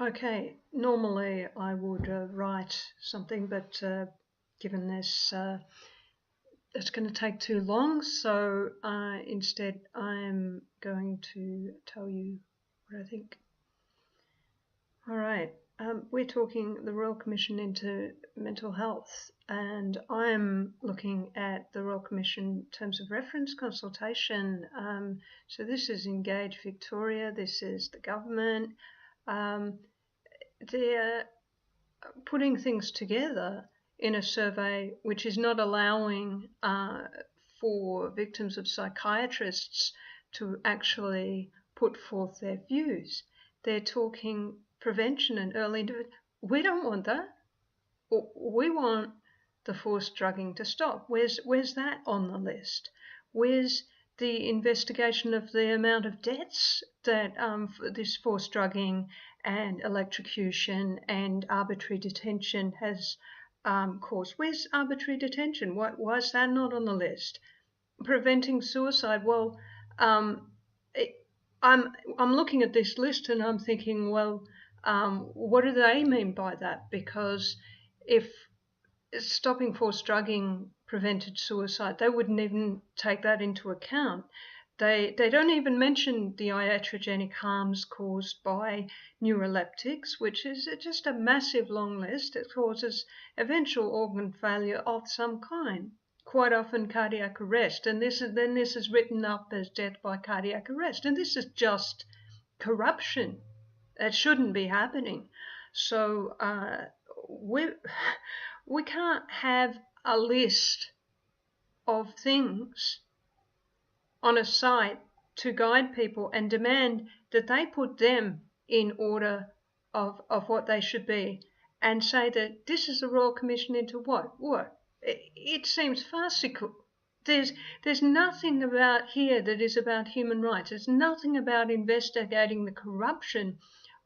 Okay, normally I would write something, but given this, it's going to take too long, so instead I'm going to tell you what I think. All right, we're talking the Royal Commission into Mental Health, and I'm looking at the Royal Commission terms of reference consultation. So this is Engage Victoria, this is the government. They're putting things together in a survey which is not allowing for victims of psychiatrists to actually put forth their views. They're talking prevention and early intervention. We don't want that. We want the forced drugging to stop. Where's that on the list? Where's the investigation of the amount of deaths that this forced drugging and electrocution and arbitrary detention has caused? Where's arbitrary detention? Why is that not on the list? Preventing suicide. Well, I'm looking at this list and I'm thinking, well, what do they mean by that? Because if stopping forced drugging prevented suicide, they wouldn't even take that into account. They don't even mention the iatrogenic harms caused by neuroleptics, which is just a massive long list. It causes eventual organ failure of some kind, quite often cardiac arrest, and this is written up as death by cardiac arrest, and this is just corruption. It shouldn't be happening. So we can't have a list of things on a site to guide people and demand that they put them in order of what they should be and say that this is a Royal Commission into what? It seems farcical. There's nothing about here that is about human rights. There's nothing about investigating the corruption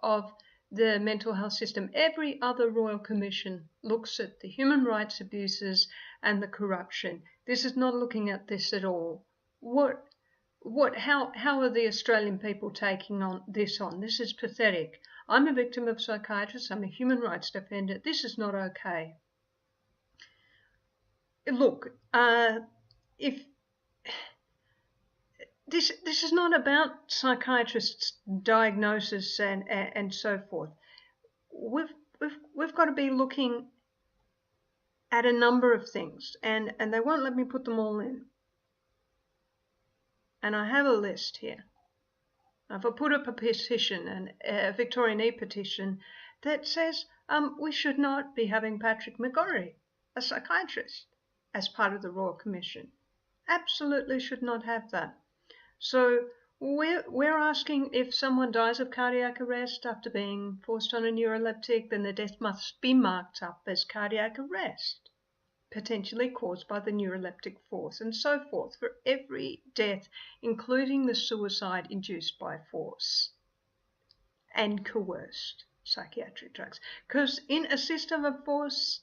of the mental health system. Every other Royal Commission looks at the human rights abuses and the corruption. This is not looking at this at all. How are the Australian people taking this on? This is pathetic. I'm a victim of psychiatrists. I'm a human rights defender. This is not okay. Look, if this is not about psychiatrists' diagnosis and so forth. We've got to be looking at a number of things, and they won't let me put them all in. And I have a list here. I've put up a petition, a Victorian E-petition, that says we should not be having Patrick McGorry, a psychiatrist, as part of the Royal Commission. Absolutely should not have that. So we're asking, if someone dies of cardiac arrest after being forced on a neuroleptic, then the death must be marked up as cardiac arrest, potentially caused by the neuroleptic force, and so forth, for every death, including the suicide induced by force and coerced psychiatric drugs. Because in a system of force,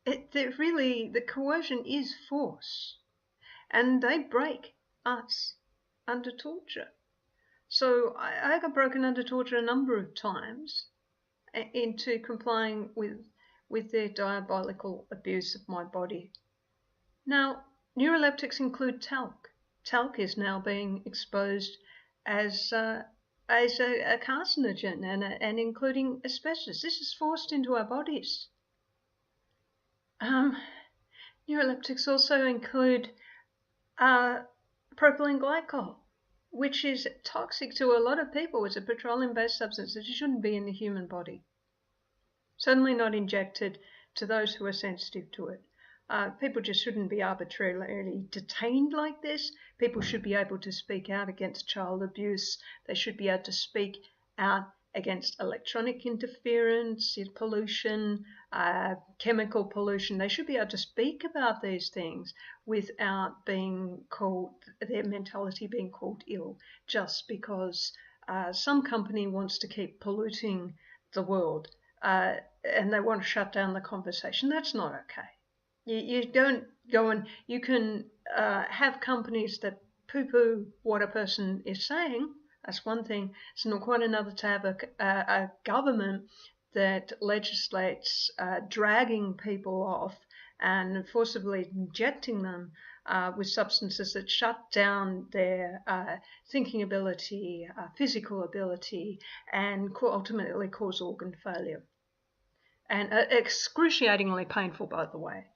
the coercion is force, and they break us under torture. So I got broken under torture a number of times into complying with their diabolical abuse of my body. Now, neuroleptics include talc. Talc is now being exposed as a carcinogen and including asbestos. This is forced into our bodies. Neuroleptics also include propylene glycol, which is toxic to a lot of people. It's a petroleum-based substance that shouldn't be in the human body. Certainly not injected to those who are sensitive to it. People just shouldn't be arbitrarily detained like this. People should be able to speak out against child abuse. They should be able to speak out against electronic interference, pollution, chemical pollution. They should be able to speak about these things without being called, their mentality being called ill, just because some company wants to keep polluting the world and they want to shut down the conversation. That's not okay. You don't go and you can have companies that poo-poo what a person is saying, That's one thing. It's not quite another to have a government that legislates dragging people off and forcibly injecting them with substances that shut down their thinking ability, physical ability, and ultimately cause organ failure. And excruciatingly painful, by the way.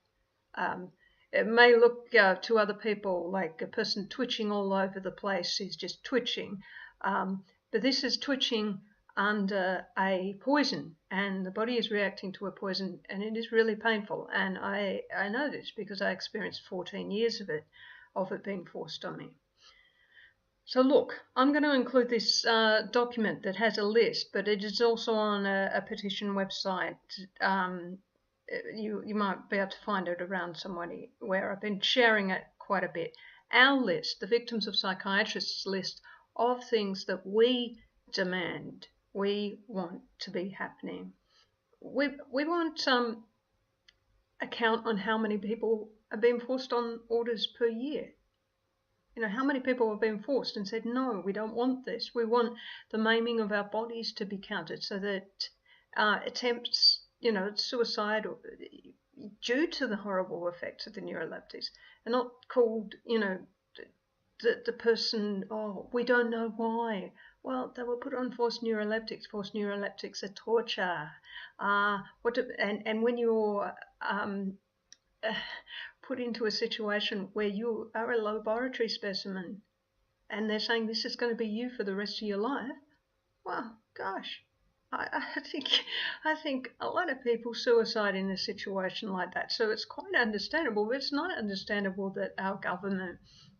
It may look to other people like a person twitching all over the place is just twitching, but this is twitching under a poison, and the body is reacting to a poison, and it is really painful. And I know this because I experienced 14 years of it being forced on me. So look, I'm going to include this document that has a list, but it is also on a petition website. You might be able to find it around somewhere where I've been sharing it quite a bit. Our list, the Victims of Psychiatrists list of things that we demand, we want to be happening. We want a count on how many people are being forced on orders per year. You know, how many people have been forced and said, no, we don't want this. We want the maiming of our bodies to be counted so that attempts, suicide or, due to the horrible effects of the neuroleptics are not called, the person, oh, we don't know why. Well, they were put on forced neuroleptics. Forced neuroleptics are torture. And when you're put into a situation where you are a laboratory specimen and they're saying this is going to be you for the rest of your life, well, gosh, I think a lot of people suicide in a situation like that. So it's quite understandable, but it's not understandable that our government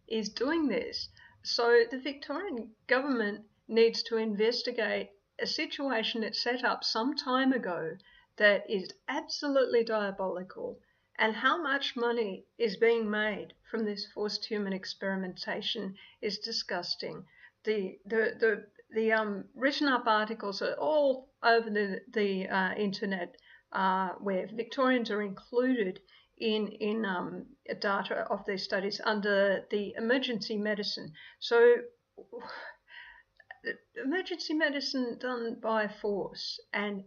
is doing this. So the Victorian government needs to investigate a situation that's set up some time ago that is absolutely diabolical, and how much money is being made from this forced human experimentation is disgusting. The written up articles are all over the internet where Victorians are included in data of these studies under the emergency medicine. So emergency medicine done by force and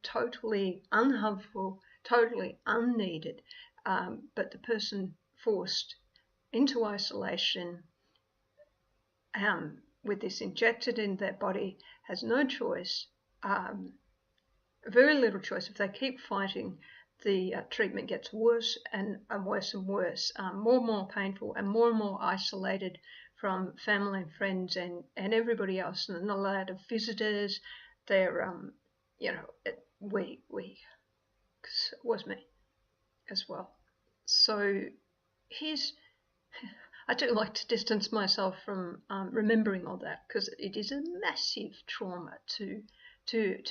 totally unhelpful, totally unneeded, but the person forced into isolation with this injected in their body has no choice, very little choice. If they keep fighting, the treatment gets worse and worse and worse, more and more painful and more isolated from family and friends and everybody else, and not allowed to visitors. They're, cause it was me as well. So I do like to distance myself from remembering all that, because it is a massive trauma to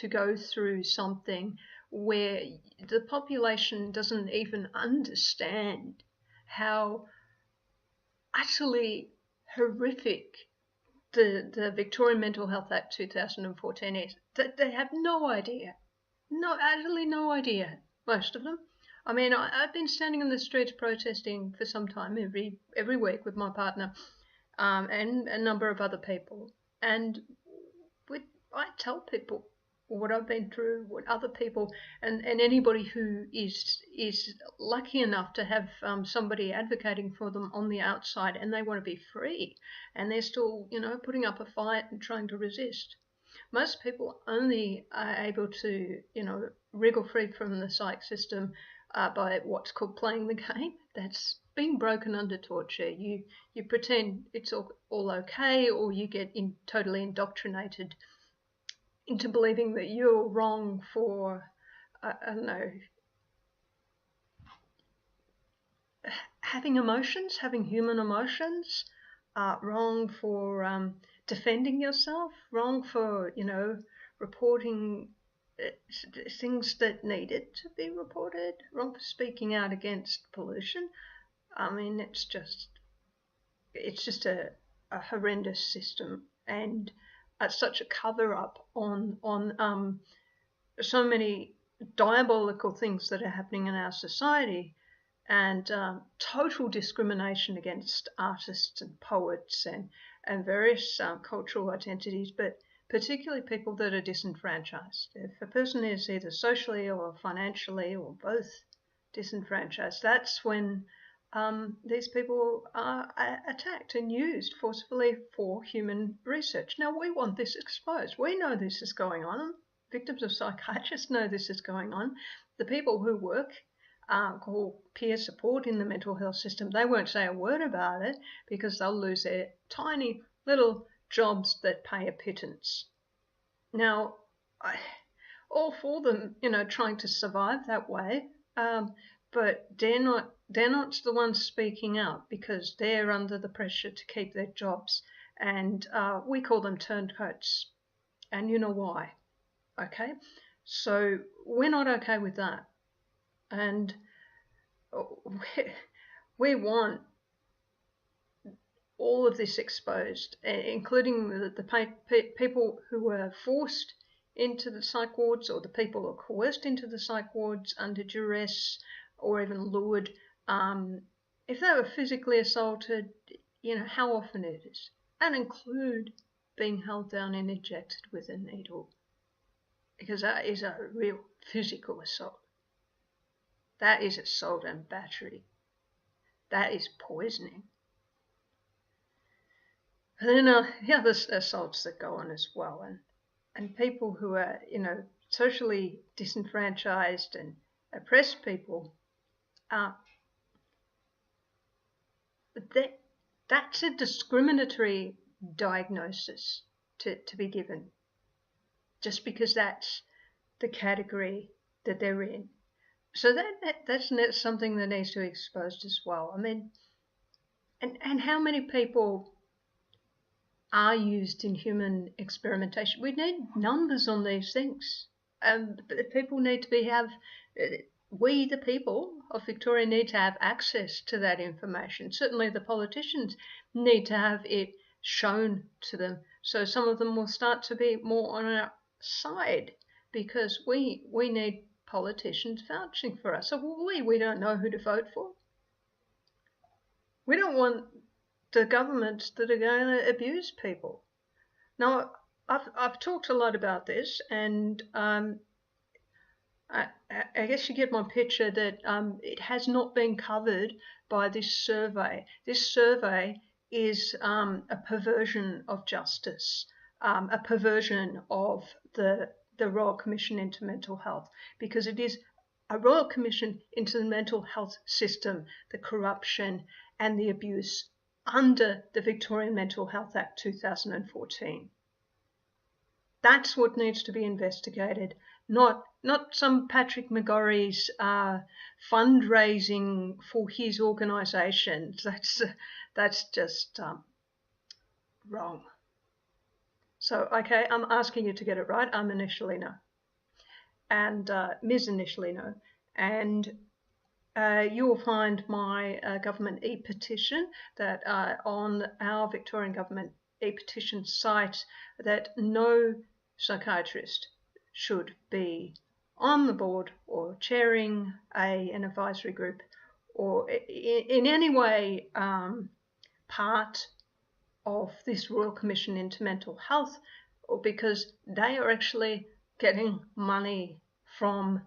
go through something where the population doesn't even understand how utterly horrific the Victorian Mental Health Act 2014 is. That they have no idea. Utterly no idea, most of them. I mean, I've been standing in the streets protesting for some time, every week with my partner and a number of other people. And I tell people what I've been through, what other people, and anybody who is lucky enough to have somebody advocating for them on the outside, and they want to be free, and they're still, putting up a fight and trying to resist. Most people only are able to, wriggle free from the psych system by what's called playing the game. That's being broken under torture. You pretend it's all okay, or you get totally indoctrinated into believing that you're wrong for, I don't know, having emotions, having human emotions, wrong for defending yourself, wrong for, reporting things that needed to be reported, wrong for speaking out against pollution. I mean, it's just a horrendous system, and such a cover-up on so many diabolical things that are happening in our society, and total discrimination against artists and poets and various cultural identities, but particularly people that are disenfranchised. If a person is either socially or financially or both disenfranchised, that's when these people are attacked and used forcefully for human research. Now, we want this exposed. We know this is going on. Victims of psychiatrists know this is going on. The people who work called peer support in the mental health system, they won't say a word about it because they'll lose their tiny little jobs that pay a pittance. Now, all for them, trying to survive that way, but they're not the ones speaking out because they're under the pressure to keep their jobs, and we call them turncoats, and you know why. Okay, so we're not okay with that, and we want all of this exposed, including the people who were forced into the psych wards, or the people who are coerced into the psych wards under duress or even lured. If they were physically assaulted, how often it is, and include being held down and injected with a needle, because that is a real physical assault. That is assault and battery. That is poisoning. But then the other assaults that go on as well, and people who are, socially disenfranchised and oppressed people, that's a discriminatory diagnosis to be given, just because that's the category that they're in. So that's something that needs to be exposed as well. I mean, and how many people are used in human experimentation? We need numbers on these things. People need to we, the people of Victoria, need to have access to that information. Certainly the politicians need to have it shown to them. So some of them will start to be more on our side, because we need politicians vouching for us. So we don't know who to vote for. We don't want the governments that are going to abuse people. Now, I've talked a lot about this, and I guess you get my picture that it has not been covered by this survey. This survey is a perversion of justice, a perversion of the Royal Commission into Mental Health, because it is a Royal Commission into the mental health system, the corruption and the abuse under the Victorian Mental Health Act 2014. That's what needs to be investigated, not some Patrick McGorry's fundraising for his organisation. That's just wrong. So, okay, I'm asking you to get it right. I'm initially no, and Ms. initially no, and you will find my government e-petition that on our Victorian government e-petition site, that no psychiatrist should be on the board or chairing an advisory group or in any way part of this Royal Commission into Mental Health, or because they are actually getting money from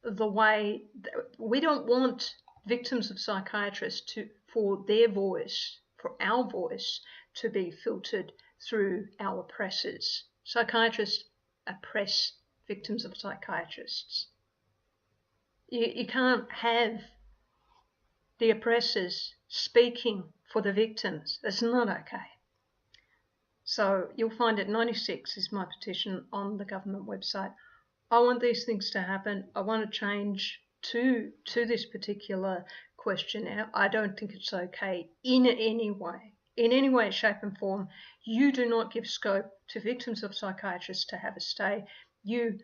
the way we don't want victims of psychiatrists for their voice, for our voice to be filtered through our oppressors. Psychiatrists oppress victims of psychiatrists. You can't have the oppressors speaking for the victims. That's not okay. So you'll find it 96 is my petition on the government website. I want these things to happen. I want to change to this particular questionnaire. I don't think it's okay in any way, shape and form. You do not give scope to victims of psychiatrists to have a say. You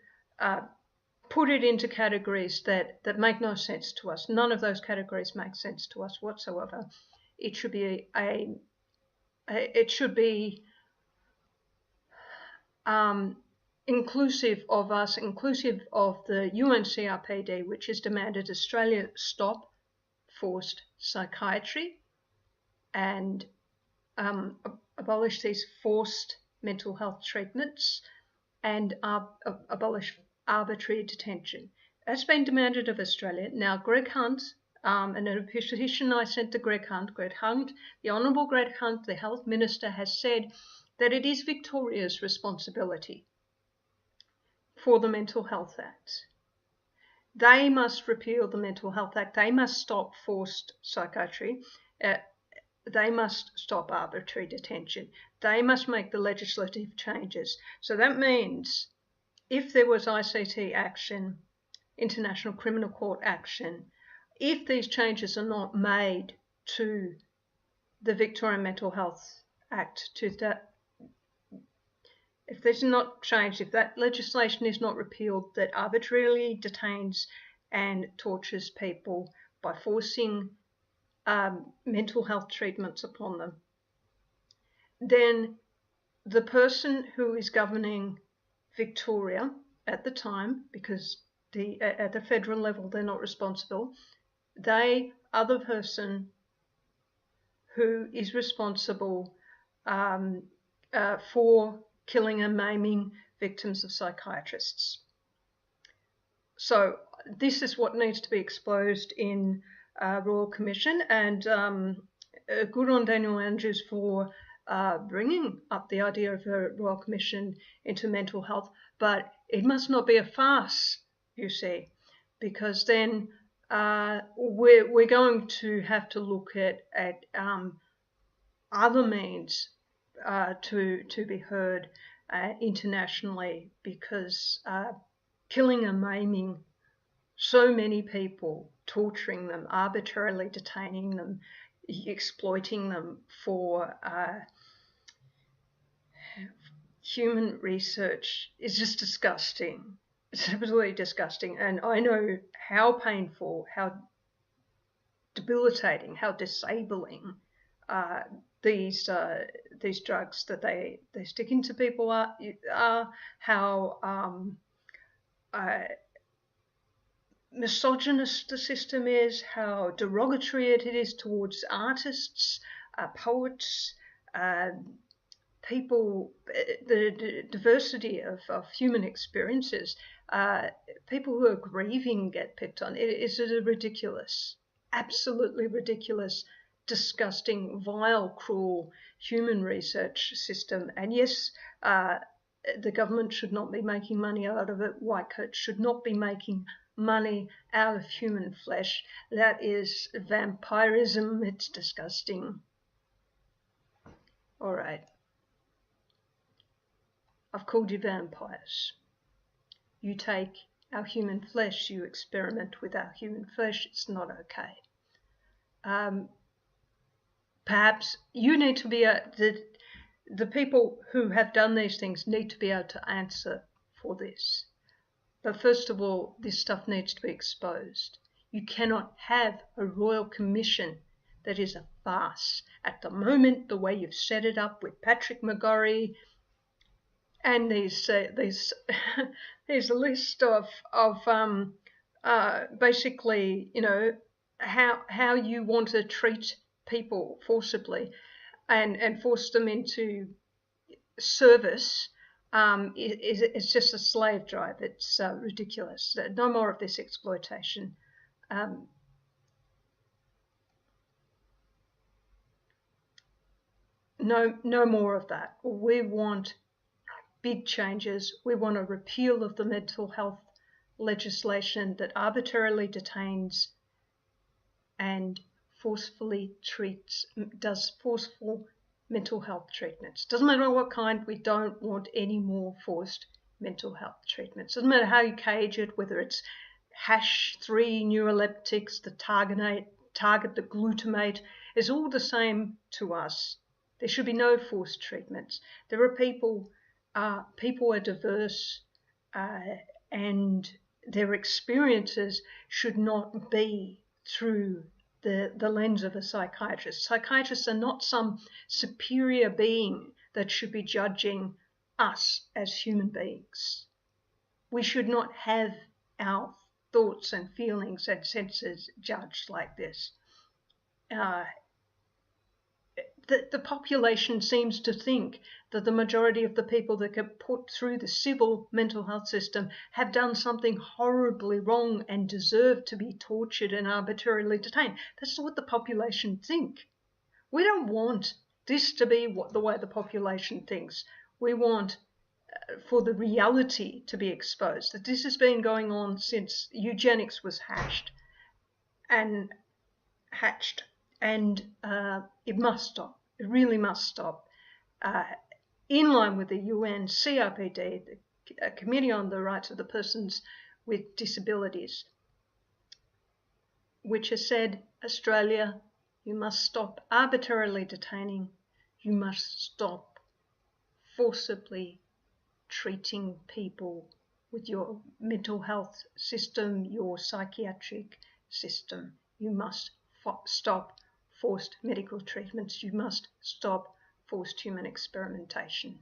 put it into categories that make no sense to us. None of those categories make sense to us whatsoever. It should be inclusive of us, inclusive of the UNCRPD, which has demanded Australia stop forced psychiatry, and abolish these forced mental health treatments and abolish arbitrary detention. That's been demanded of Australia. Now, Greg Hunt, and a petition I sent to Greg Hunt, the Honourable Greg Hunt, the Health Minister, has said that it is Victoria's responsibility for the Mental Health Act. They must repeal the Mental Health Act. They must stop forced psychiatry. They must stop arbitrary detention. They must make the legislative changes. So that means if there was ICT action, International Criminal Court action, if these changes are not made to the Victorian Mental Health Act, if there's not changed, if that legislation is not repealed that arbitrarily detains and tortures people by forcing mental health treatments upon them, then the person who is governing Victoria at the time, because at the federal level they're not responsible, they are the person who is responsible for killing and maiming victims of psychiatrists. So this is what needs to be exposed in Royal Commission, and good on Daniel Andrews for bringing up the idea of a Royal Commission into mental health, but it must not be a farce, you see, because then we're going to have to look at other means to be heard internationally, because killing and maiming so many people, torturing them, arbitrarily detaining them, exploiting them for human research is just disgusting. It's absolutely disgusting. And I know how painful, how debilitating, how disabling these drugs that they stick into people are, how misogynist the system is, how derogatory it is towards artists, poets, people, the diversity of human experiences. People who are grieving get picked on. It is a ridiculous, absolutely ridiculous, disgusting, vile, cruel human research system. And yes, the government should not be making money out of it. White coats should not be making money out of human flesh. That is vampirism. It's disgusting. All right. I've called you vampires. You take our human flesh, you experiment with our human flesh. It's not okay. Perhaps you need to be the people who have done these things need to be able to answer for this. But first of all, this stuff needs to be exposed. You cannot have a royal commission that is a farce. At the moment, the way you've set it up with Patrick McGorry and these list of basically, you know, how you want to treat people forcibly and force them into service. It's just a slave drive. It's ridiculous. No more of this exploitation. No more of that. We want big changes. We want a repeal of the mental health legislation that arbitrarily detains and forcefully does forceful mental health treatments. Doesn't matter what kind, we don't want any more forced mental health treatments. Doesn't matter how you cage it, whether it's #3 neuroleptics that target the glutamate, it's all the same to us. There should be no forced treatments. There are people are diverse, and their experiences should not be through the lens of a psychiatrist. Psychiatrists are not some superior being that should be judging us as human beings. We should not have our thoughts and feelings and senses judged like this. the population seems to think that the majority of the people that get put through the civil mental health system have done something horribly wrong and deserve to be tortured and arbitrarily detained. That's what the population think. We don't want this to be the way the population thinks. We want for the reality to be exposed, that this has been going on since eugenics was hatched, and it must stop. It really must stop. In line with the UN CRPD, the Committee on the Rights of the Persons with Disabilities, which has said, Australia, you must stop arbitrarily detaining. You must stop forcibly treating people with your mental health system, your psychiatric system. You must stop forced medical treatments. You must stop forced human experimentation.